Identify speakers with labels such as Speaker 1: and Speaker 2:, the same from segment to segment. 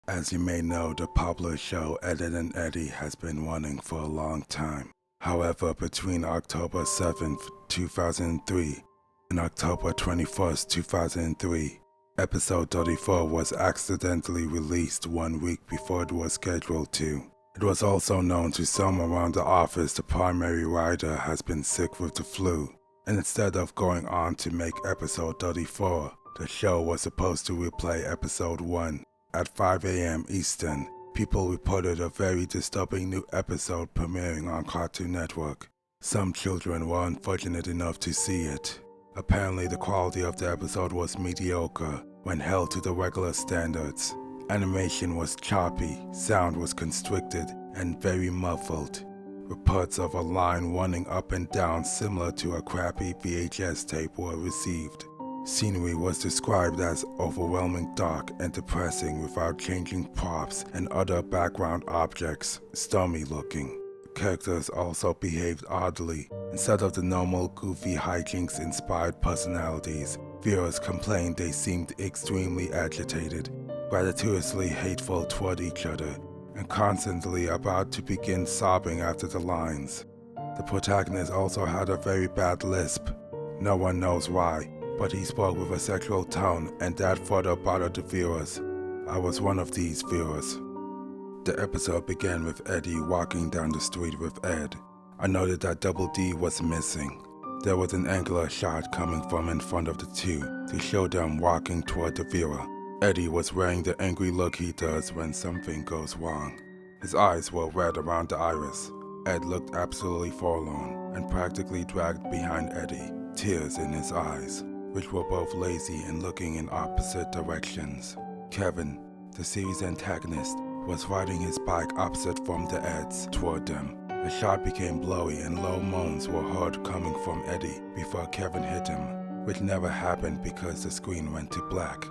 Speaker 1: As you may know, the popular show Ed and Eddy has been running for a long time. However, between October 7th, 2003 and October 21st, 2003, episode 34 was accidentally released 1 week before it was scheduled to. It was also known to some around the office the primary writer has been sick with the flu, and instead of going on to make episode 34, the show was supposed to replay episode 1. At 5 a.m. Eastern, people reported a very disturbing new episode premiering on Cartoon Network. Some children were unfortunate enough to see it. Apparently, the quality of the episode was mediocre when held to the regular standards. Animation was choppy, sound was constricted, and very muffled. Reports of a line running up and down similar to a crappy VHS tape were received. Scenery was described as overwhelming dark and depressing without changing props and other background objects, stormy looking. Characters also behaved oddly. Instead of the normal goofy hijinks inspired personalities, viewers complained they seemed extremely agitated, gratuitously hateful toward each other, and constantly about to begin sobbing after the lines. The protagonist also had a very bad lisp. No one knows why, but he spoke with a sexual tone, and that further bothered the viewers. I was one of these viewers. The episode began with Eddy walking down the street with Ed. I noted that Double D was missing. There was an angular shot coming from in front of the two to show them walking toward the viewer. Eddy was wearing the angry look he does when something goes wrong. His eyes were red around the iris. Ed looked absolutely forlorn and practically dragged behind Eddy, tears in his eyes, which were both lazy and looking in opposite directions. Kevin, the series antagonist, was riding his bike opposite from the Eds toward them. The shot became blowy and low moans were heard coming from Eddy before Kevin hit him, which never happened because the screen went to black.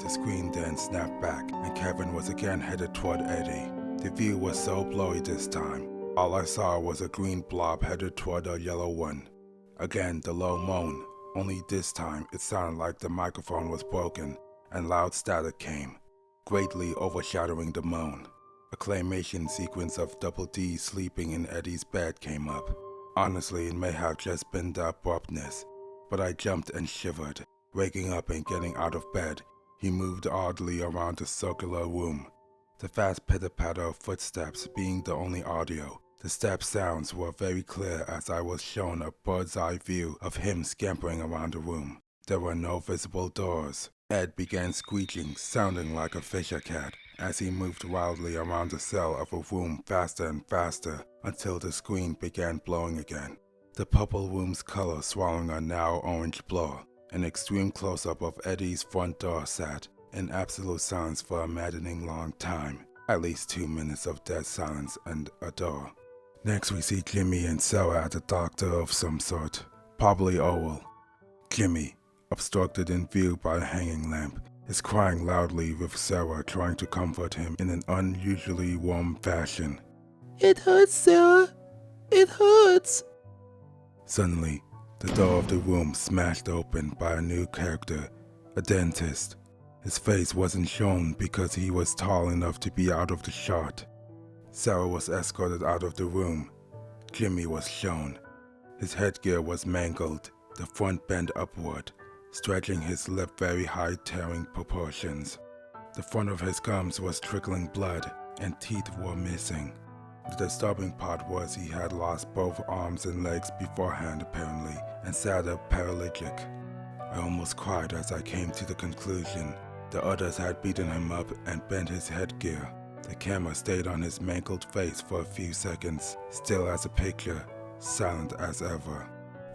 Speaker 1: The screen then snapped back and Kevin was again headed toward Eddy. The view was so blowy this time. All I saw was a green blob headed toward a yellow one. Again the low moan. Only this time it sounded like the microphone was broken and loud static came, greatly overshadowing the moan. A claymation sequence of Double D sleeping in Eddy's bed came up. Honestly, it may have just been the abruptness, but I jumped and shivered. Waking up and getting out of bed, he moved oddly around the circular room. The fast pitter-patter of footsteps being the only audio. The step sounds were very clear as I was shown a bird's-eye view of him scampering around the room. There were no visible doors. Ed began squeaking, sounding like a fisher cat, as he moved wildly around the cell of a room faster and faster until the screen began blowing again. The purple room's color swallowing a now orange blur. An extreme close-up of Eddy's front door sat in absolute silence for a maddening long time. At least 2 minutes of dead silence and a door. Next we see Jimmy and Sarah at a doctor of some sort, probably oral. Jimmy, obstructed in view by a hanging lamp, is crying loudly with Sarah trying to comfort him in an unusually warm fashion.
Speaker 2: "It hurts, Sarah. It hurts."
Speaker 1: Suddenly, the door of the room smashed open by a new character, a dentist. His face wasn't shown because he was tall enough to be out of the shot. Sarah was escorted out of the room. Jimmy was shown. His headgear was mangled, the front bent upward, stretching his lip very high, tearing proportions. The front of his gums was trickling blood, and teeth were missing. The disturbing part was he had lost both arms and legs beforehand apparently, and sat up paralytic. I almost cried as I came to the conclusion. The others had beaten him up and bent his headgear. The camera stayed on his mangled face for a few seconds, still as a picture, silent as ever.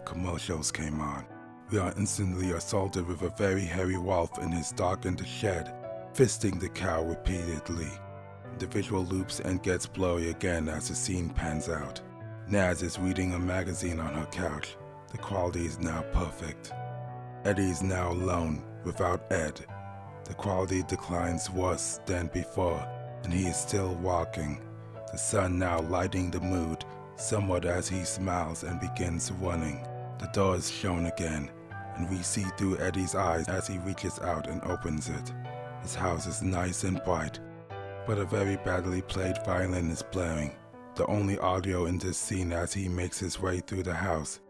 Speaker 1: Commercials came on. We are instantly assaulted with a very hairy wolf in his darkened shed, fisting the cow repeatedly. The visual loops and gets blurry again as the scene pans out. Naz is reading a magazine on her couch. The quality is now perfect. Eddy is now alone, without Ed. The quality declines worse than before, and he is still walking, the sun now lighting the mood somewhat as he smiles and begins running. The door is shown again, and we see through Eddy's eyes as he reaches out and opens it. His house is nice and bright, but a very badly played violin is blaring, the only audio in this scene. As he makes his way through the house,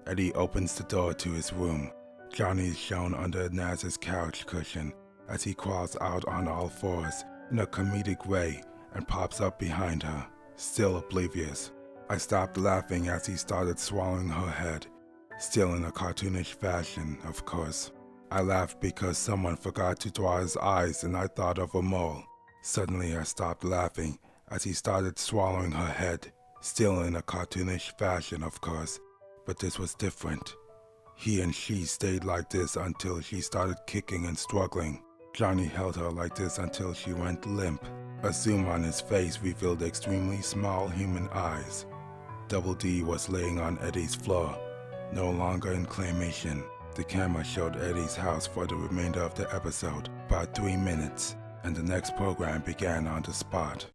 Speaker 1: Eddy opens the door to his room. Johnny is shown under Naz's couch cushion as he crawls out on all fours in a comedic way and pops up behind her, still oblivious. I stopped laughing as he started swallowing her head, still in a cartoonish fashion, of course. I laughed because someone forgot to draw his eyes and I thought of a mole. Suddenly I stopped laughing as he started swallowing her head, still in a cartoonish fashion, of course, but this was different. He and she stayed like this until she started kicking and struggling. Johnny held her like this until she went limp. A zoom on his face revealed extremely small human eyes. Double D was laying on Eddy's floor, no longer in claymation. The camera showed Eddy's house for the remainder of the episode, about 3 minutes, and the next program began on the spot.